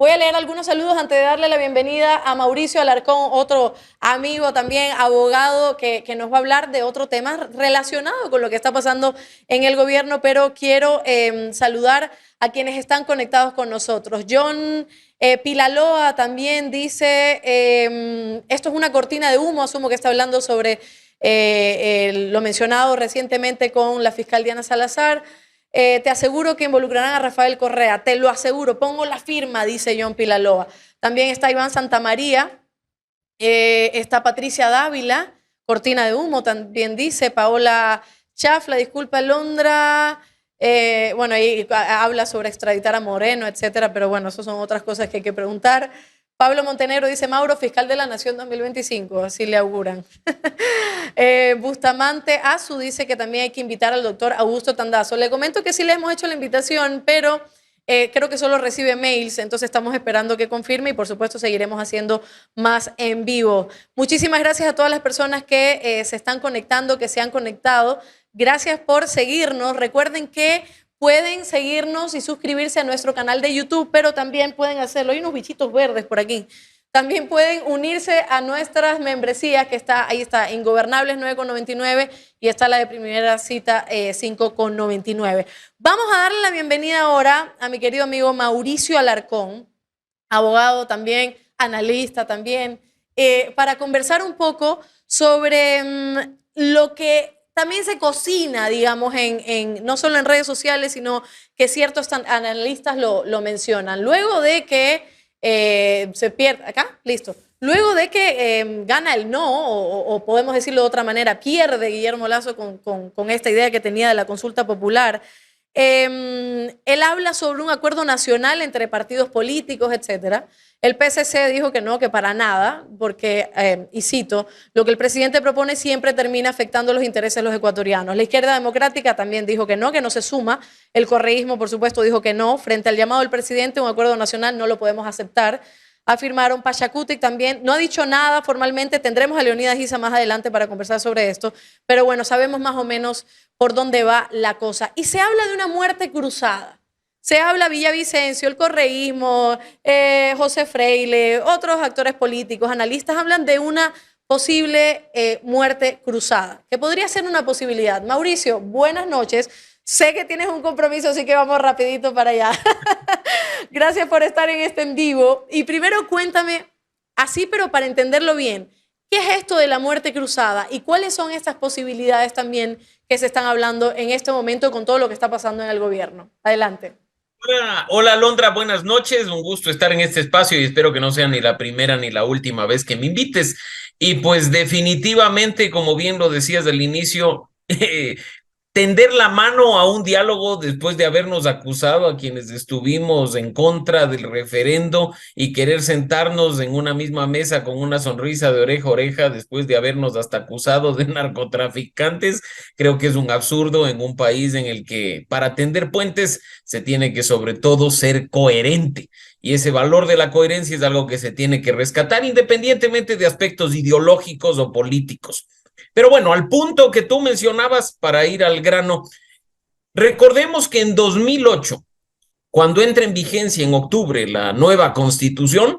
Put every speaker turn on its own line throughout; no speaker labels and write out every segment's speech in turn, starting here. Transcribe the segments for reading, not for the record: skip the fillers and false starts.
Voy a leer algunos saludos antes de darle la bienvenida a Mauricio Alarcón, otro amigo también, abogado, que nos va a hablar de otro tema relacionado con lo que está pasando en el gobierno, pero quiero saludar a quienes están conectados con nosotros. John Pilaloa también dice, esto es una cortina de humo, asumo que está hablando sobre lo mencionado recientemente con la fiscal Diana Salazar. Te aseguro que involucrarán a Rafael Correa, te lo aseguro, pongo la firma, dice John Pilaloa. También está Iván Santamaría, está Patricia Dávila, cortina de humo también dice, Paola Chafla, disculpa Londra, bueno, ahí habla sobre extraditar a Moreno, etcétera, pero bueno, eso son otras cosas que hay que preguntar. Pablo Montenegro dice, Mauro, fiscal de la Nación 2025, así le auguran. Bustamante Azu dice que también hay que invitar al doctor Augusto Tandazo. Le comento que sí le hemos hecho la invitación, pero creo que solo recibe mails, entonces estamos esperando que confirme y por supuesto seguiremos haciendo más en vivo. Muchísimas gracias a todas las personas que se están conectando, que se han conectado. Gracias por seguirnos. Recuerden que pueden seguirnos y suscribirse a nuestro canal de YouTube, pero también pueden hacerlo. Hay unos bichitos verdes por aquí. También pueden unirse a nuestras membresías, que está, ahí está, Ingobernables 9,99 y está la de Primera Cita 5,99. Vamos a darle la bienvenida ahora a mi querido amigo Mauricio Alarcón, abogado también, analista también, para conversar un poco sobre lo que también se cocina, digamos, no solo en redes sociales, sino que ciertos analistas lo mencionan. Luego de que se pierde, acá, listo. Luego de que gana el no, o podemos decirlo de otra manera, pierde Guillermo Lasso con esta idea que tenía de la consulta popular, él habla sobre un acuerdo nacional entre partidos políticos, etcétera. El PSC dijo que no, que para nada, porque, y cito, lo que el presidente propone siempre termina afectando los intereses de los ecuatorianos. La izquierda democrática también dijo que no se suma. El correísmo, por supuesto, dijo que no. Frente al llamado del presidente, un acuerdo nacional no lo podemos aceptar. Afirmaron Pachacutic también, no ha dicho nada formalmente, tendremos a Leonidas Issa más adelante para conversar sobre esto, pero bueno, sabemos más o menos por dónde va la cosa. Y se habla de una muerte cruzada, se habla Villavicencio, el correísmo, José Freile, otros actores políticos, analistas, hablan de una posible muerte cruzada, que podría ser una posibilidad. Mauricio, buenas noches. Sé que tienes un compromiso, así que vamos rapidito para allá. Gracias por estar en este en vivo. Y primero cuéntame, así pero para entenderlo bien, ¿qué es esto de la muerte cruzada? ¿Y cuáles son estas posibilidades también que se están hablando en este momento con todo lo que está pasando en el gobierno? Adelante.
Hola Londra, buenas noches, un gusto estar en este espacio y espero que no sea ni la primera ni la última vez que me invites. Y pues definitivamente, como bien lo decías al inicio, tender la mano a un diálogo después de habernos acusado a quienes estuvimos en contra del referendo y querer sentarnos en una misma mesa con una sonrisa de oreja a oreja después de habernos hasta acusado de narcotraficantes, creo que es un absurdo en un país en el que para tender puentes se tiene que sobre todo ser coherente. Y ese valor de la coherencia es algo que se tiene que rescatar independientemente de aspectos ideológicos o políticos. Pero bueno, al punto que tú mencionabas, para ir al grano, recordemos que en 2008, cuando entra en vigencia en octubre la nueva constitución,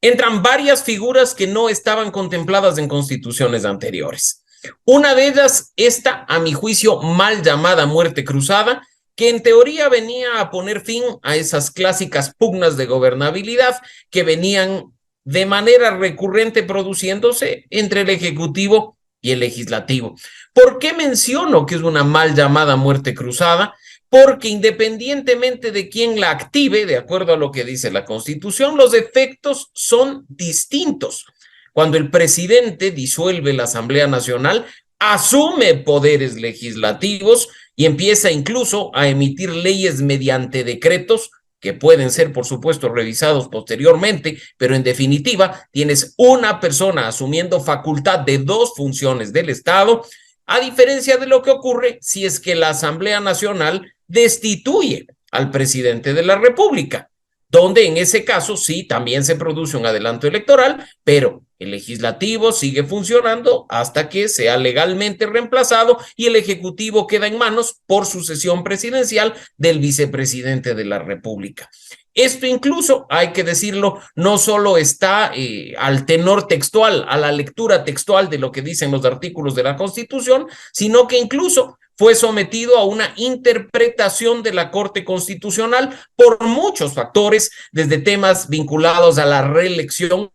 entran varias figuras que no estaban contempladas en constituciones anteriores. Una de ellas, esta, a mi juicio, mal llamada muerte cruzada, que en teoría venía a poner fin a esas clásicas pugnas de gobernabilidad que venían de manera recurrente produciéndose entre el Ejecutivo y el Legislativo. ¿Por qué menciono que es una mal llamada muerte cruzada? Porque independientemente de quién la active, de acuerdo a lo que dice la Constitución, los efectos son distintos. Cuando el presidente disuelve la Asamblea Nacional, asume poderes legislativos y empieza incluso a emitir leyes mediante decretos que pueden ser, por supuesto, revisados posteriormente, pero en definitiva, tienes una persona asumiendo facultad de dos funciones del Estado, a diferencia de lo que ocurre si es que la Asamblea Nacional destituye al presidente de la República. donde en ese caso sí también se produce un adelanto electoral, pero el legislativo sigue funcionando hasta que sea legalmente reemplazado y el ejecutivo queda en manos por sucesión presidencial del vicepresidente de la República. Esto incluso, hay que decirlo, no solo está al tenor textual, a la lectura textual de lo que dicen los artículos de la Constitución, sino que incluso fue sometido a una interpretación de la Corte Constitucional por muchos factores, desde temas vinculados a la reelección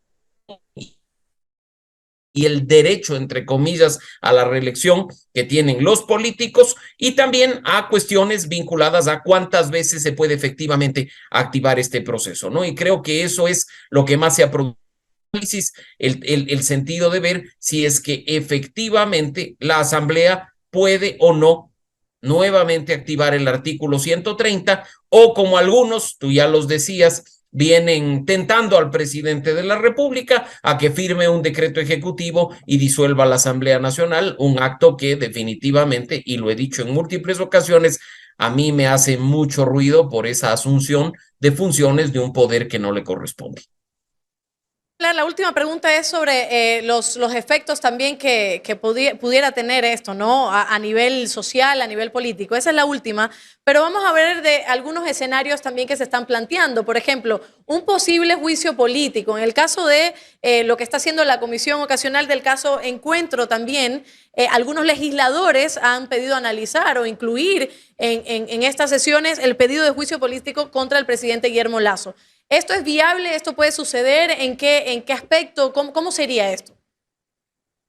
y el derecho, entre comillas, a la reelección que tienen los políticos y también a cuestiones vinculadas a cuántas veces se puede efectivamente activar este proceso, ¿no? Y creo que eso es lo que más se ha producido. El sentido de ver si es que efectivamente la Asamblea puede o no nuevamente activar el artículo 130 o como algunos, tú ya los decías, vienen tentando al presidente de la República a que firme un decreto ejecutivo y disuelva la Asamblea Nacional, un acto que definitivamente, y lo he dicho en múltiples ocasiones, a mí me hace mucho ruido por esa asunción de funciones de un poder que no le corresponde.
La última pregunta es sobre los efectos también que pudiera tener esto, ¿no? A nivel social, a nivel político. Esa es la última, pero vamos a ver de algunos escenarios también que se están planteando. Por ejemplo, un posible juicio político. En el caso de lo que está haciendo la Comisión Ocasional del caso Encuentro también, algunos legisladores han pedido analizar o incluir en estas sesiones el pedido de juicio político contra el presidente Guillermo Lasso. ¿Esto es viable? ¿Esto puede suceder? ¿En qué aspecto? ¿Cómo sería esto?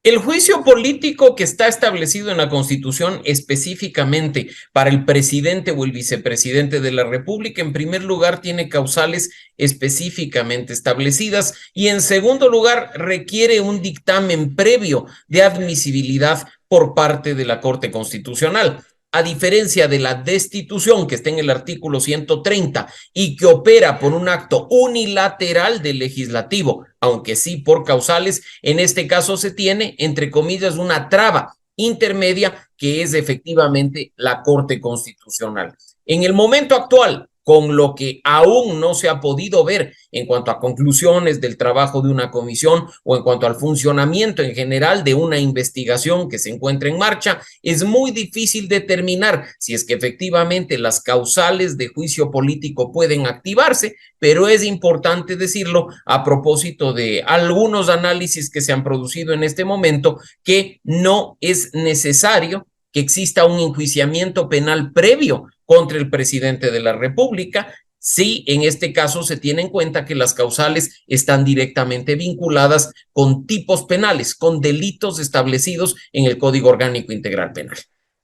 El juicio político que está establecido en la Constitución específicamente para el presidente o el vicepresidente de la República, en primer lugar, tiene causales específicamente establecidas y en segundo lugar, requiere un dictamen previo de admisibilidad por parte de la Corte Constitucional. A diferencia de la destitución que está en el artículo 130 y que opera por un acto unilateral del legislativo, aunque sí por causales, en este caso se tiene, entre comillas, una traba intermedia que es efectivamente la Corte Constitucional. En el momento actual, con lo que aún no se ha podido ver en cuanto a conclusiones del trabajo de una comisión o en cuanto al funcionamiento en general de una investigación que se encuentra en marcha, es muy difícil determinar si es que efectivamente las causales de juicio político pueden activarse, pero es importante decirlo a propósito de algunos análisis que se han producido en este momento, que no es necesario que exista un enjuiciamiento penal previo contra el presidente de la República, si en este caso se tiene en cuenta que las causales están directamente vinculadas con tipos penales, con delitos establecidos en el Código Orgánico Integral Penal.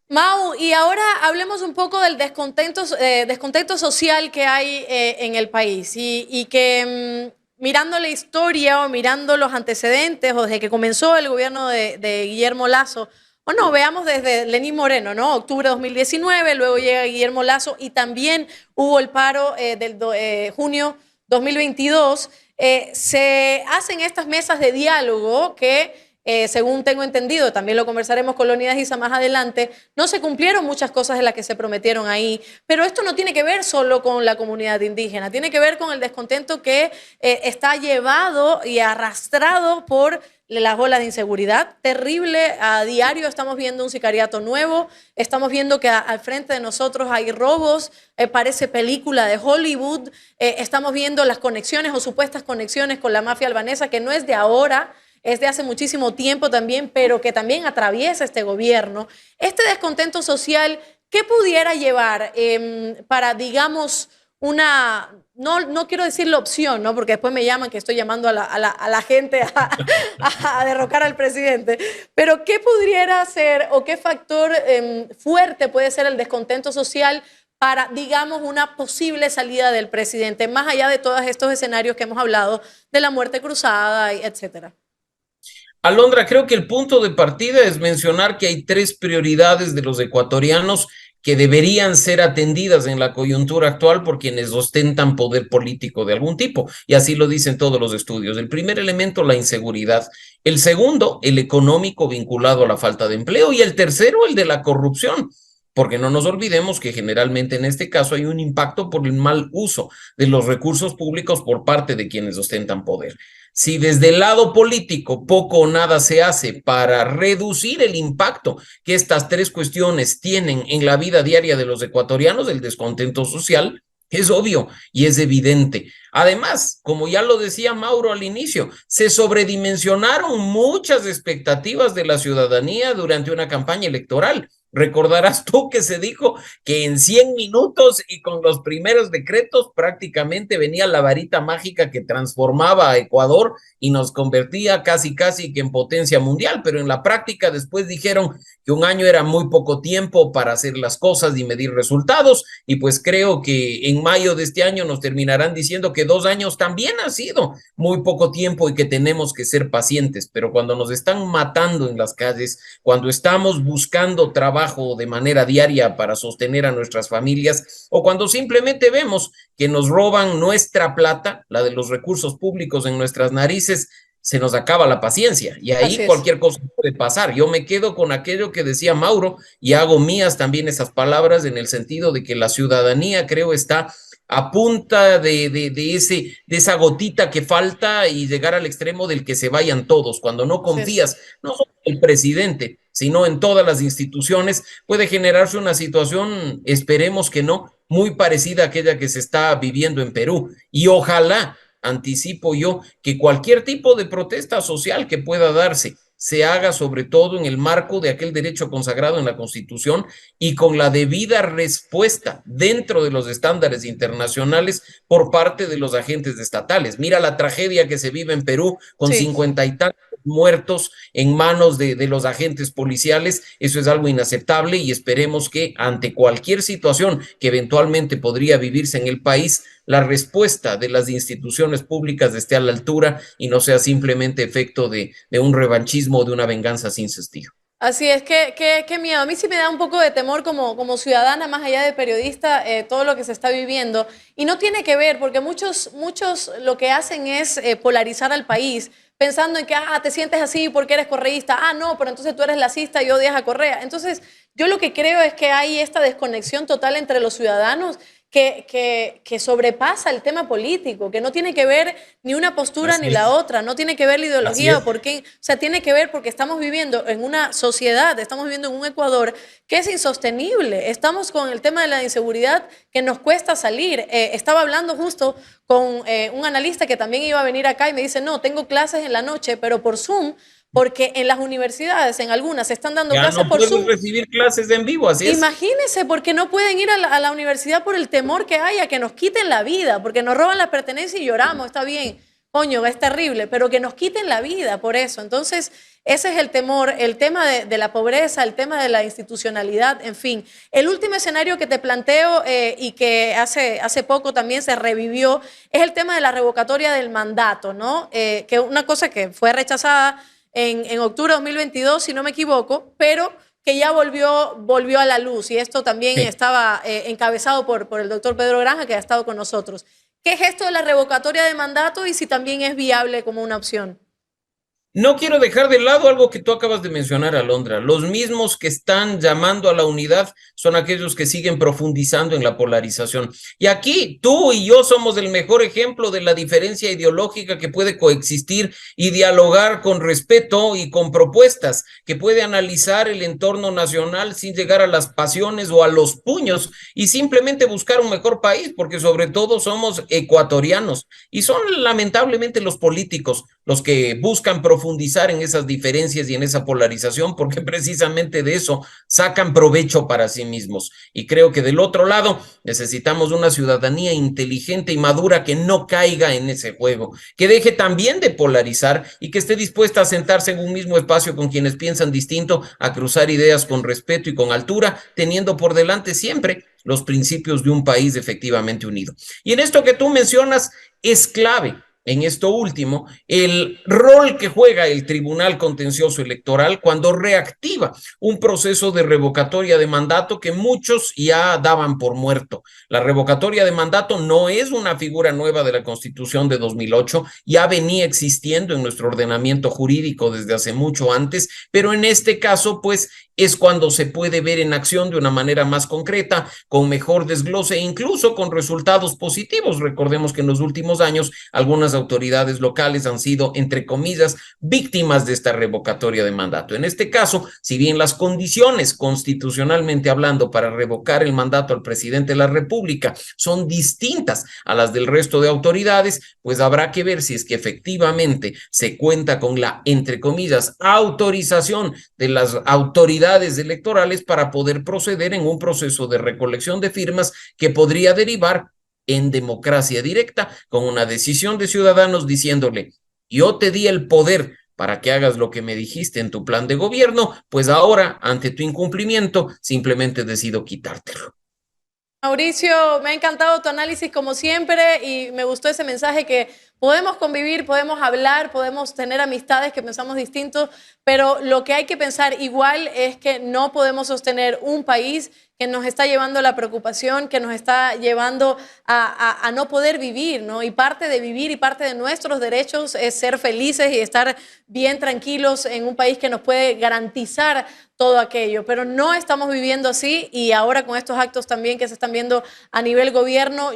Mau, y ahora hablemos un poco del descontento social que hay en el país y que mirando la historia o mirando los antecedentes o desde que comenzó el gobierno de Guillermo Lasso, bueno, veamos desde Lenín Moreno, ¿no? Octubre de 2019, luego llega Guillermo Lasso y también hubo el paro del junio 2022. Se hacen estas mesas de diálogo que, según tengo entendido, también lo conversaremos con Leonidas Issa más adelante, no se cumplieron muchas cosas de las que se prometieron ahí, pero esto no tiene que ver solo con la comunidad indígena, tiene que ver con el descontento que está llevado y arrastrado por las olas de inseguridad terrible. A diario estamos viendo un sicariato nuevo, estamos viendo que al frente de nosotros hay robos, parece película de Hollywood, estamos viendo las conexiones o supuestas conexiones con la mafia albanesa, que no es de ahora, es de hace muchísimo tiempo también, pero que también atraviesa este gobierno. Este descontento social, ¿qué pudiera llevar para, digamos, una, no quiero decir la opción, ¿no? Porque después me llaman que estoy llamando a la gente a derrocar al presidente, pero ¿qué pudiera ser o qué factor fuerte puede ser el descontento social para, digamos, una posible salida del presidente, más allá de todos estos escenarios que hemos hablado, de la muerte cruzada, etcétera?
Alondra, creo que el punto de partida es mencionar que hay tres prioridades de los ecuatorianos que deberían ser atendidas en la coyuntura actual por quienes ostentan poder político de algún tipo, y así lo dicen todos los estudios. El primer elemento, la inseguridad. El segundo, el económico vinculado a la falta de empleo, y el tercero, el de la corrupción. porque no nos olvidemos que generalmente en este caso hay un impacto por el mal uso de los recursos públicos por parte de quienes ostentan poder. Si desde el lado político poco o nada se hace para reducir el impacto que estas tres cuestiones tienen en la vida diaria de los ecuatorianos, el descontento social, es obvio y es evidente. Además, como ya lo decía Mauro al inicio, se sobredimensionaron muchas expectativas de la ciudadanía durante una campaña electoral. Recordarás tú que se dijo que en 100 minutos y con los primeros decretos prácticamente venía la varita mágica que transformaba a Ecuador y nos convertía casi que en potencia mundial, pero en la práctica después dijeron que un año era muy poco tiempo para hacer las cosas y medir resultados, y pues creo que en mayo de este año nos terminarán diciendo que 2 años también ha sido muy poco tiempo y que tenemos que ser pacientes, pero cuando nos están matando en las calles, cuando estamos buscando trabajo de manera diaria para sostener a nuestras familias, o cuando simplemente vemos que nos roban nuestra plata, la de los recursos públicos en nuestras narices, se nos acaba la paciencia y ahí cualquier cosa puede pasar. Yo me quedo con aquello que decía Mauro y hago mías también esas palabras en el sentido de que la ciudadanía, creo, está a punta de esa gotita que falta y llegar al extremo del que se vayan todos. Cuando no confías, no solo en el presidente, sino en todas las instituciones, puede generarse una situación, esperemos que no, muy parecida a aquella que se está viviendo en Perú. Y ojalá, anticipo yo, que cualquier tipo de protesta social que pueda darse se haga sobre todo en el marco de aquel derecho consagrado en la Constitución y con la debida respuesta dentro de los estándares internacionales por parte de los agentes estatales. Mira la tragedia que se vive en Perú con 50 y tantos muertos en manos de los agentes policiales. Eso es algo inaceptable y esperemos que ante cualquier situación que eventualmente podría vivirse en el país, la respuesta de las instituciones públicas esté a la altura y no sea simplemente efecto de un revanchismo o de una venganza sin sentido.
Así es, qué miedo. A mí sí me da un poco de temor como ciudadana, más allá de periodista, todo lo que se está viviendo. Y no tiene que ver, porque muchos lo que hacen es polarizar al país, pensando en que, te sientes así porque eres correísta. No, pero entonces tú eres lacista y odias a Correa. Entonces, yo lo que creo es que hay esta desconexión total entre los ciudadanos que sobrepasa el tema político, que no tiene que ver ni una postura ni la otra, no tiene que ver la ideología, porque, o sea, tiene que ver porque estamos viviendo en una sociedad, estamos viviendo en un Ecuador que es insostenible. Estamos con el tema de la inseguridad que nos cuesta salir. Estaba hablando justo con un analista que también iba a venir acá y me dice, no, tengo clases en la noche, pero por Zoom, porque en las universidades, en algunas, se están dando clases por Zoom.
Ya no pueden recibir clases en vivo, así es.
Imagínense, porque no pueden ir a la universidad por el temor que hay a que nos quiten la vida, porque nos roban la pertenencia y lloramos, está bien, coño, es terrible, pero que nos quiten la vida por eso. Entonces, ese es el temor, el tema de la pobreza, el tema de la institucionalidad, en fin. El último escenario que te planteo y que hace poco también se revivió es el tema de la revocatoria del mandato, ¿no? Que es una cosa que fue rechazada en octubre de 2022, si no me equivoco, pero que ya volvió a la luz. Y esto también estaba encabezado por el doctor Pedro Granja, que ha estado con nosotros. ¿Qué es esto de la revocatoria de mandato y si también es viable como una opción?
No quiero dejar de lado algo que tú acabas de mencionar, Alondra. Los mismos que están llamando a la unidad son aquellos que siguen profundizando en la polarización. Y aquí tú y yo somos el mejor ejemplo de la diferencia ideológica que puede coexistir y dialogar con respeto y con propuestas, que puede analizar el entorno nacional sin llegar a las pasiones o a los puños y simplemente buscar un mejor país, porque sobre todo somos ecuatorianos y son lamentablemente los políticos los que buscan profundizar en esas diferencias y en esa polarización, porque precisamente de eso sacan provecho para sí mismos. Y creo que del otro lado necesitamos una ciudadanía inteligente y madura que no caiga en ese juego, que deje también de polarizar y que esté dispuesta a sentarse en un mismo espacio con quienes piensan distinto, a cruzar ideas con respeto y con altura, teniendo por delante siempre los principios de un país efectivamente unido. Y en esto que tú mencionas es clave en esto último, el rol que juega el Tribunal Contencioso Electoral cuando reactiva un proceso de revocatoria de mandato que muchos ya daban por muerto. La revocatoria de mandato no es una figura nueva de la Constitución de 2008, ya venía existiendo en nuestro ordenamiento jurídico desde hace mucho antes, pero en este caso, pues, es cuando se puede ver en acción de una manera más concreta, con mejor desglose e incluso con resultados positivos. Recordemos que en los últimos años algunas autoridades locales han sido, entre comillas, víctimas de esta revocatoria de mandato. En este caso, si bien las condiciones constitucionalmente hablando para revocar el mandato al presidente de la República son distintas a las del resto de autoridades, pues habrá que ver si es que efectivamente se cuenta con la, entre comillas, autorización de las autoridades electorales para poder proceder en un proceso de recolección de firmas que podría derivar en democracia directa, con una decisión de ciudadanos diciéndole, yo te di el poder para que hagas lo que me dijiste en tu plan de gobierno, pues ahora, ante tu incumplimiento, simplemente decido quitártelo.
Mauricio, me ha encantado tu análisis como siempre y me gustó ese mensaje que podemos convivir, podemos hablar, podemos tener amistades que pensamos distintos, pero lo que hay que pensar igual es que no podemos sostener un país que nos está llevando a la preocupación, que nos está llevando a no poder vivir, ¿no? Y parte de vivir y parte de nuestros derechos es ser felices y estar bien tranquilos en un país que nos puede garantizar todo aquello, pero no estamos viviendo así y ahora con estos actos también que se están viendo a nivel gobierno,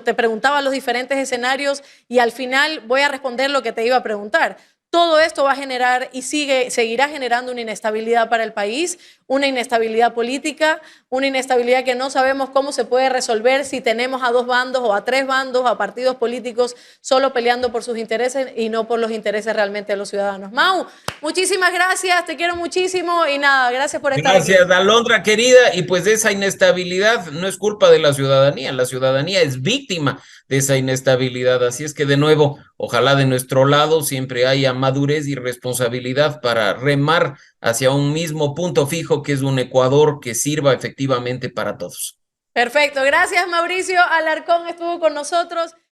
te preguntaba los diferentes escenarios y al final voy a responder lo que te iba a preguntar. Todo esto va a generar y seguirá generando una inestabilidad para el país, una inestabilidad política, una inestabilidad que no sabemos cómo se puede resolver si tenemos a dos bandos o a tres bandos, a partidos políticos solo peleando por sus intereses y no por los intereses realmente de los ciudadanos. Mau, muchísimas gracias, te quiero muchísimo y nada, gracias por estar aquí.
Gracias, Alondra querida, y pues esa inestabilidad no es culpa de la ciudadanía es víctima de esa inestabilidad, así es que de nuevo, ojalá de nuestro lado siempre haya madurez y responsabilidad para remar hacia un mismo punto fijo que es un Ecuador que sirva efectivamente para todos.
Perfecto, gracias Mauricio Alarcón estuvo con nosotros.